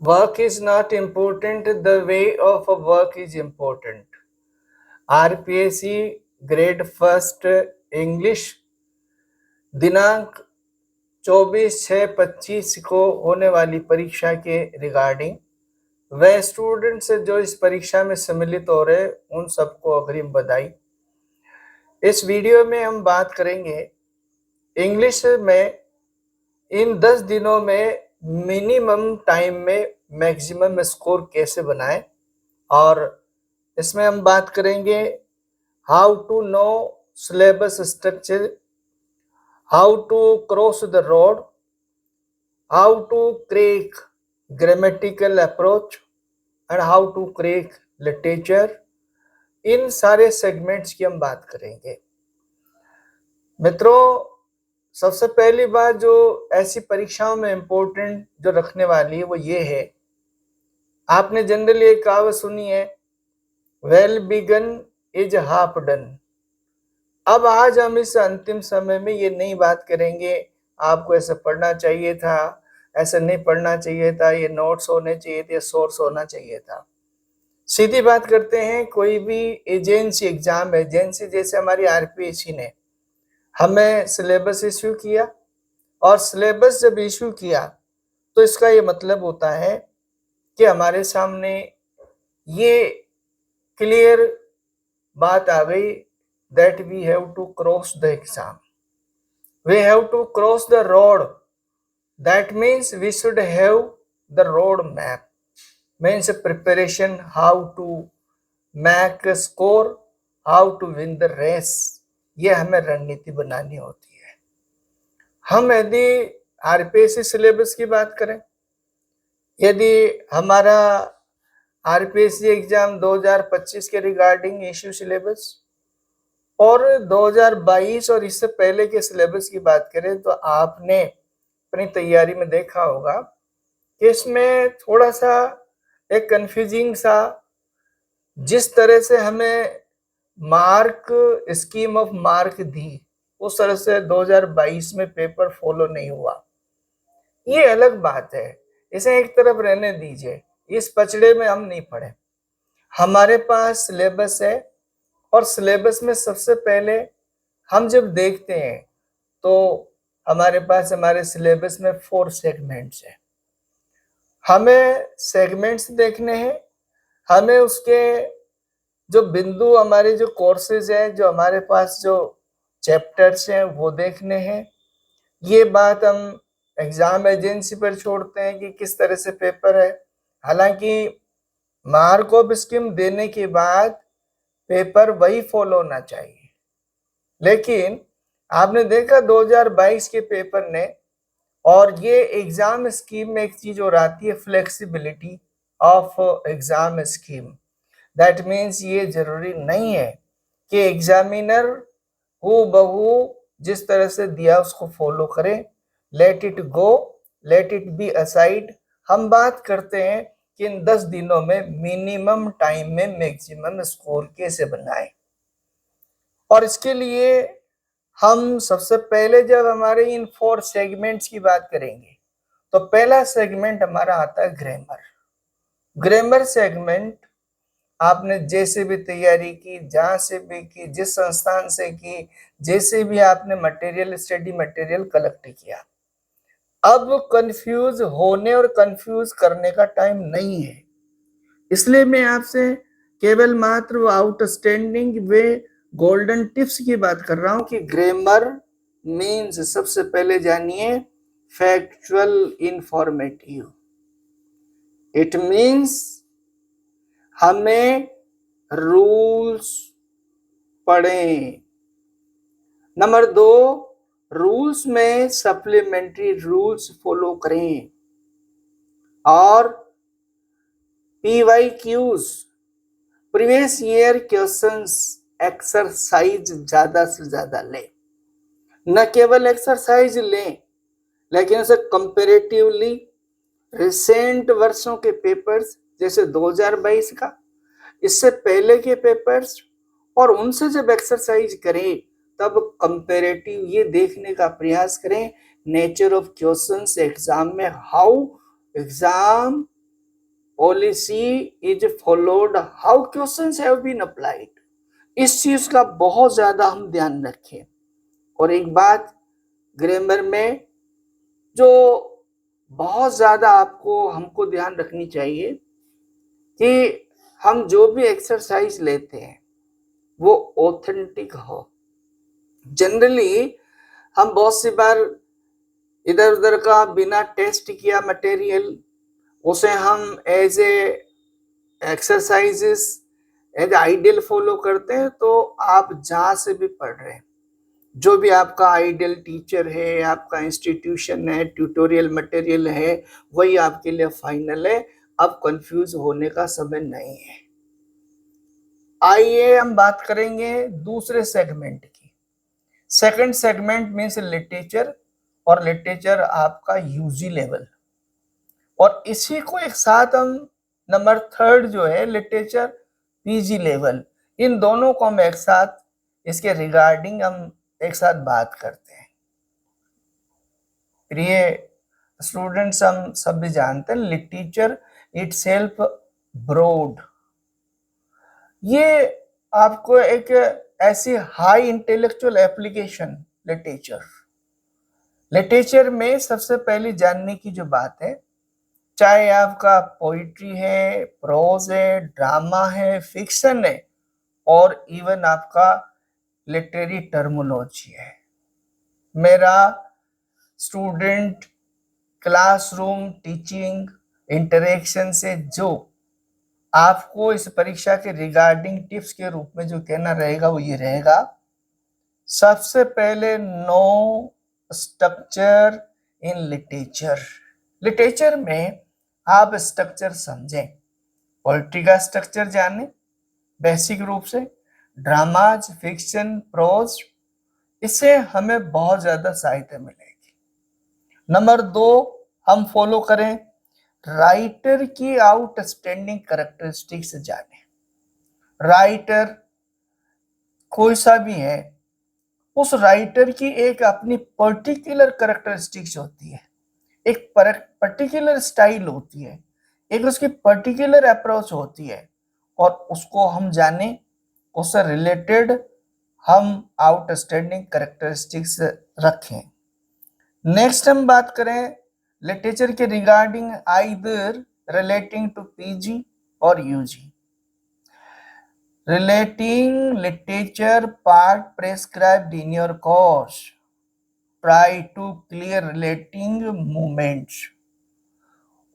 Work is not important, the way of a work is important. RPSC grade first English दिनांक 24/6/25 को होने वाली परीक्षा के रिगार्डिंग वह स्टूडेंट्स जो इस परीक्षा में सम्मिलित हो रहे उन सबको अग्रिम बधाई। इस वीडियो में हम बात करेंगे इंग्लिश में इन 10 दिनों में मिनिमम टाइम में मैक्सिमम स्कोर कैसे बनाएं, और इसमें हम बात करेंगे how to know syllabus structure, how to cross the road, how to crack grammatical approach and how to crack literature. इन सारे सेगमेंट्स की हम बात करेंगे। मित्रों, सबसे पहली बात जो ऐसी परीक्षाओं में इम्पोर्टेंट जो रखने वाली है वो ये है, आपने जनरली एक कहावत सुनी है, well begun is half done. अब आज हम इस अंतिम समय में ये नहीं बात करेंगे आपको ऐसे पढ़ना चाहिए था, ऐसे नहीं पढ़ना चाहिए था, ये नोट्स होने चाहिए थे, सोर्स होना चाहिए था। सीधी बात करते हैं, कोई भी एजेंसी एग्जाम, एजेंसी जैसे हमारी आरपीएससी ने हमें सिलेबस इश्यू किया, और सिलेबस जब इश्यू किया तो इसका ये मतलब होता है कि हमारे सामने ये क्लियर बात आ गई that we have to cross the exam, we have to cross the road. That means we should have the road map, means preparation, how to make a score, how to win the race। ये हमें रणनीति बनानी होती है। हम यदि RPSC syllabus की बात करें, यदि हमारा आरपीएससी एग्जाम 2025 के रिगार्डिंग इश्यू सिलेबस और 2022 और इससे पहले के सिलेबस की बात करें तो आपने अपनी तैयारी में देखा होगा कि इसमें थोड़ा सा एक कंफ्यूजिंग सा, जिस तरह से हमें mark scheme of mark the उस तरह से 2022 में पेपर फॉलो नहीं हुआ। ये अलग बात है, इसे एक तरफ रहने दीजिए, इस पचड़े में हम नहीं पड़े। हमारे पास सिलेबस है, और सिलेबस में सबसे पहले हम जब देखते हैं तो हमारे पास हमारे सिलेबस में 4 सेगमेंट्स है। हमें सेगमेंट्स देखने हैं, हमें उसके जो बिंदु, हमारे जो कोर्सेज हैं, जो हमारे पास जो चैप्टर्स हैं वो देखने हैं। ये बात हम एग्जाम एजेंसी पर छोड़ते हैं कि किस तरह से पेपर है। हालांकि मार्क ऑफ स्कीम देने के बाद पेपर वही फॉलो होना चाहिए, लेकिन आपने देखा 2022 के पेपर ने, और ये एग्जाम स्कीम में एक चीज और आती है, flexibility of exam scheme. That means ये जरूरी नहीं है कि एग्जामिनर हूबहू जिस तरह से दिया उसको फॉलो करें। Let it go, let it be aside. हम बात करते हैं कि इन 10 दिनों में मिनिमम टाइम में मैक्सिमम स्कोर कैसे बनाएं, और इसके लिए हम सबसे पहले जब हमारे इन 4 सेगमेंट्स की बात करेंगे तो पहला सेगमेंट हमारा आता है ग्रामर। ग्रामर सेगमेंट आपने जैसे भी तैयारी की, जहां से भी की, जिस संस्थान से की, जैसे भी आपने मटेरियल, स्टडी मटेरियल कलेक्ट किया, अब कंफ्यूज होने और कंफ्यूज करने का टाइम नहीं है। इसलिए मैं आपसे केवल मात्र आउटस्टैंडिंग वे गोल्डन टिप्स की बात कर रहा हूं कि ग्रामर मीन्स सबसे पहले जानिए फैक्चुअल इंफॉर्मेटिव। इट मीन्स हमें रूल्स पढ़ें। नंबर 2, रूल्स में सप्लीमेंट्री रूल्स फॉलो करें, और PYQs previous year questions exercise ज्यादा से ज्यादा लें। न केवल एक्सरसाइज लें, लेकिन उसे कंपैरेटिवली रिसेंट वर्षों के पेपर्स जैसे 2022 का, इससे पहले के पेपर्स, और उनसे जब एक्सरसाइज करें तब कंपैरेटिव ये देखने का प्रयास करें नेचर ऑफ क्वेश्चंस एग्जाम में, how exam policy is followed, how questions have been applied, इस चीज का बहुत ज्यादा हम ध्यान रखें। और एक बात ग्रामर में जो बहुत ज्यादा हमको ध्यान रखनी चाहिए कि हम जो भी एक्सरसाइज लेते हैं वो ऑथेंटिक हो। जनरली हम बहुत सी बार इधर उधर का बिना टेस्ट किया मटेरियल उसे हम as a exercises as ideal follow करते हैं। तो आप जहां से भी पढ़ रहे हैं, जो भी आपका आइडियल टीचर है, आपका इंस्टीट्यूशन है, ट्यूटोरियल मटेरियल है, वही आपके लिए फाइनल है। अब कंफ्यूज होने का समय नहीं है। आइए हम बात करेंगे दूसरे सेगमेंट की। सेकंड सेगमेंट मीन्स लिटरेचर, और लिटरेचर आपका यूजी लेवल, और इसी को एक साथ हम नंबर थर्ड जो है लिटरेचर पीजी लेवल, इन दोनों को हम एक साथ इसके रिगार्डिंग हम एक साथ बात करते हैं। प्रिय स्टूडेंट्स, हम सब भी जानते हैं लिटरेचर इटसेल्फ ब्रॉड, ये आपको एक ऐसी हाई इंटेलेक्चुअल एप्लीकेशन लिटरेचर में सबसे पहले जानने की जो बात है, चाहे आपका पोइट्री है, प्रोज है, ड्रामा है, फिक्शन है, और इवन आपका लिटरेरी टर्मिनोलॉजी है। मेरा स्टूडेंट क्लासरूम टीचिंग इंटरेक्शन से जो आपको इस परीक्षा के रिगार्डिंग टिप्स के रूप में जो कहना रहेगा वो ये रहेगा, सबसे पहले know structure in literature. Literature में आप स्ट्रक्चर समझें, पोइट्री का स्ट्रक्चर जाने बेसिक रूप से, ड्रामाज, फिक्शन, प्रोज, इससे हमें बहुत ज्यादा सहायता मिलेगी। नंबर 2 हम फॉलो करें राइटर की आउटस्टैंडिंग कैरेक्टरिस्टिक्स जाने। राइटर कोई सा भी है, उस राइटर की एक अपनी पर्टिकुलर कैरेक्टरिस्टिक्स होती है, एक पर्टिकुलर स्टाइल होती है, एक उसकी पर्टिकुलर अप्रोच होती है, और उसको हम जाने, उससे रिलेटेड हम आउटस्टैंडिंग कैरेक्टरिस्टिक्स रखें। नेक्स्ट हम बात करें लिटरेचर के regarding either relating to PG और UG. Relating literature part prescribed in your course, try to clear relating movements.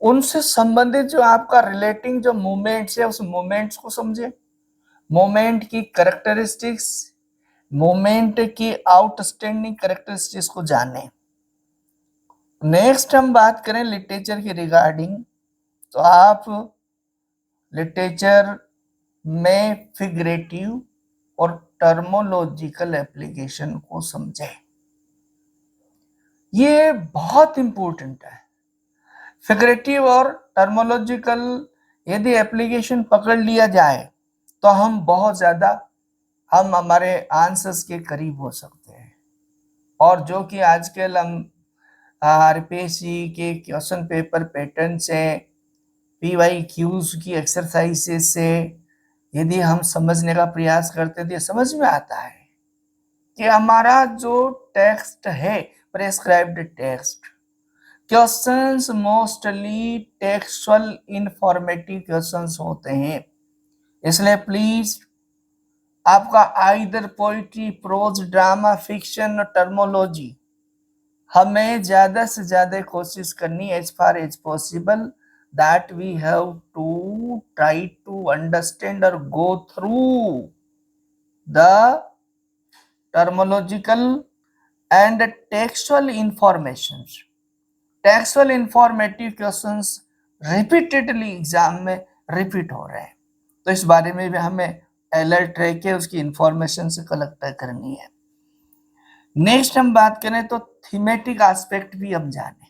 उनसे संबंधित जो आपका रिलेटिंग जो मूवमेंट्स है, उस मूवमेंट्स को समझे, मूवमेंट की कैरेक्टरिस्टिक्स, मूवमेंट की आउटस्टैंडिंग कैरेक्टरिस्टिक्स को जाने। नेक्स्ट हम बात करें लिटरेचर की रिगार्डिंग, तो आप लिटरेचर में फिगरेटिव और टर्मोलॉजिकल एप्लीकेशन को समझें, ये बहुत इंपॉर्टेंट है। फिगरेटिव और टर्मोलॉजिकल यदि एप्लीकेशन पकड़ लिया जाए तो हम बहुत ज्यादा हम हमारे आंसर्स के करीब हो सकते हैं। और जो कि आजकल हम आरपीएससी के क्वेश्चन पेपर पैटर्न से, पीवाईक्यूज की एक्सरसाइजेस से यदि हम समझने का प्रयास करते हैं तो समझ में आता है कि हमारा जो टेक्स्ट है, prescribed text, questions mostly textual informative questions होते हैं। इसलिए प्लीज आपका either poetry, prose, drama, fiction, terminology, हमें ज्यादा से ज्यादा कोशिश करनी as far as possible that we have to try to understand or go through the terminological and textual informations. Textual informative questions repeatedly exam में repeat हो रहे हैं, तो इस बारे में भी हमें अलर्ट रह के उसकी इंफॉर्मेशन से कलेक्ट करनी है। नेक्स्ट हम बात करें तो थीमेटिक एस्पेक्ट भी हम जाने।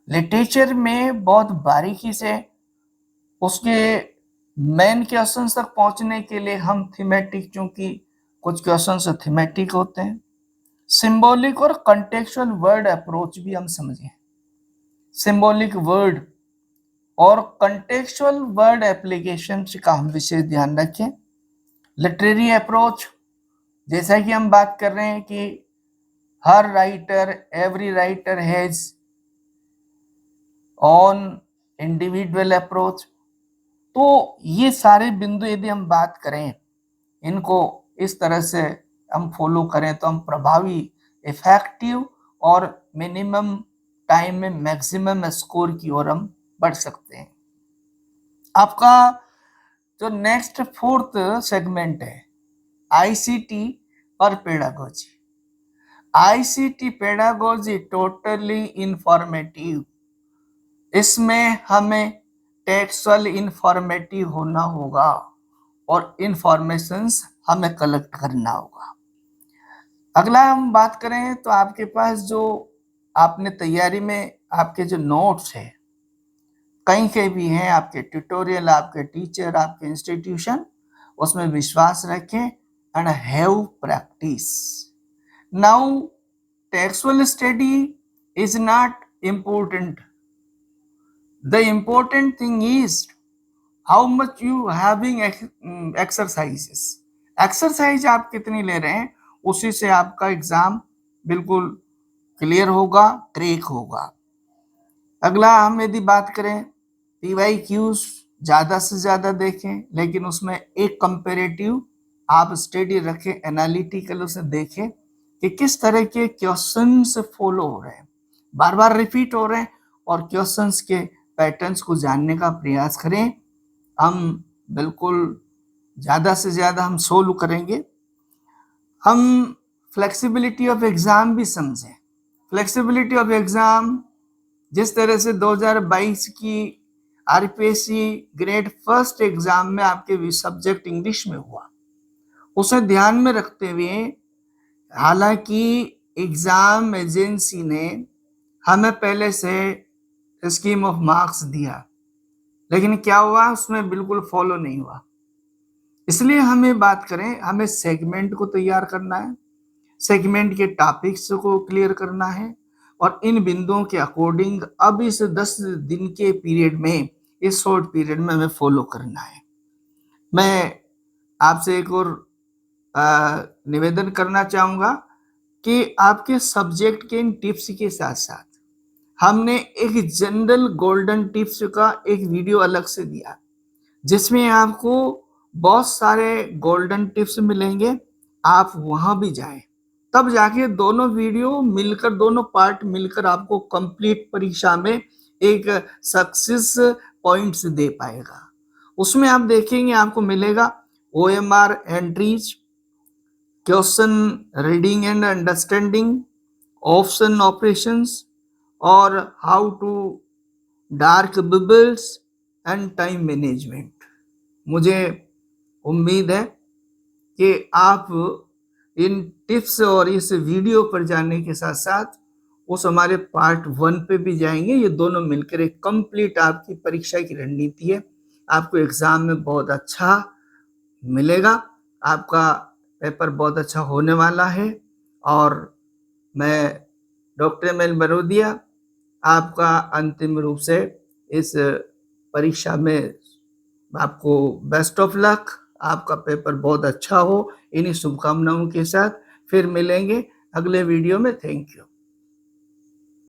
लिटरेचर में बहुत बारीकी से उसके मेन क्वेश्चन तक पहुंचने के लिए हम थीमेटिक, चूंकि कुछ क्वेश्चन थीमेटिक होते हैं, सिंबॉलिक और कॉन्टेक्चुअल वर्ड अप्रोच भी हम समझें। सिंबॉलिक वर्ड और कंटेक्चुअल वर्ड एप्लीकेशन का हम विशेष ध्यान रखें। लिटरेरी अप्रोच, जैसा कि हम बात कर रहे हैं कि हर writer, every writer has on individual approach. तो ये सारे बिंदु यदि हम बात करें, इनको इस तरह से हम फॉलो करें तो हम प्रभावी, इफेक्टिव और मिनिमम टाइम में मैक्सिमम स्कोर की ओर हम बढ़ सकते हैं। आपका जो नेक्स्ट फोर्थ सेगमेंट है आईसीटी और pedagogy. ICT pedagogy totally informative. इसमें हमें टेक्सुअल इंफॉर्मेटिव होना होगा और इंफॉर्मेशंस हमें कलेक्ट करना होगा। अगला हम बात करें तो आपके पास जो आपने तैयारी में आपके जो नोट्स है, कहीं के भी हैं, आपके ट्यूटोरियल, आपके टीचर, आपके इंस्टीट्यूशन, उसमें विश्वास रखें and have practice. Now textual study is not important, the important thing is how much you having exercises. Exercise आप कितनी ले रहे हैं, उसी से आपका एग्जाम बिल्कुल क्लियर होगा, क्रैक होगा। अगला हम यदि बात करें PYQs, ज्यादा से ज्यादा देखें, लेकिन उसमें एक कंपेरेटिव आप स्टडी रखें, एनालिटिकल उसे देखें कि किस तरह के क्वेश्चंस फॉलो हो रहे हैं, बार बार रिपीट हो रहे हैं, और क्वेश्चंस के पैटर्न्स को जानने का प्रयास करें। हम बिल्कुल ज़्यादा से ज़्यादा हम सोल्व करेंगे। हम फ्लेक्सिबिलिटी ऑफ एग्ज़ाम भी समझें। फ्लेक्सिबिलिटी ऑफ एग्ज़ाम जिस तरह से 2022 की RPSC ग्रेड फर्स्ट एग्ज़ाम में आपके सब्जेक्ट इंग्लिश में हुआ, उसे ध्यान में रखते हुए, हालांकि एग्ज़ाम एजेंसी ने हमें पहले से स्कीम ऑफ मार्क्स दिया, लेकिन क्या हुआ, उसमें बिल्कुल फॉलो नहीं हुआ। इसलिए हमें बात करें, हमें सेगमेंट को तैयार करना है, सेगमेंट के टॉपिक्स को क्लियर करना है, और इन बिंदुओं के अकॉर्डिंग अब इस 10 दिन के पीरियड में, इस शॉर्ट पीरियड में हमें फॉलो करना है। मैं आपसे एक और निवेदन करना चाहूँगा कि आपके सब्जेक्ट के इन टिप्स के साथ साथ हमने एक जनरल गोल्डन टिप्स का एक वीडियो अलग से दिया, जिसमें आपको बहुत सारे गोल्डन टिप्स मिलेंगे। आप वहां भी जाएं, तब जाके दोनों वीडियो मिलकर, दोनों पार्ट मिलकर आपको कंप्लीट परीक्षा में एक सक्सेस पॉइंट्स दे पाएगा। उसमें आप देखेंगे, आपको मिलेगा OMR entries, question reading and understanding, option operations, और how to dark bubbles and time management. मुझे उम्मीद है कि आप इन टिप्स और इस वीडियो पर जाने के साथ साथ उस हमारे पार्ट 1 पे भी जाएंगे। ये दोनों मिलकर एक कंप्लीट आपकी परीक्षा की रणनीति है। आपको एग्जाम में बहुत अच्छा मिलेगा, आपका पेपर बहुत अच्छा होने वाला है। और मैं डॉक्टर ML बरोदिया आपका अंतिम रूप से इस परीक्षा में आपको बेस्ट ऑफ लक, आपका पेपर बहुत अच्छा हो, इन्हीं शुभकामनाओं के साथ फिर मिलेंगे अगले वीडियो में। Thank you.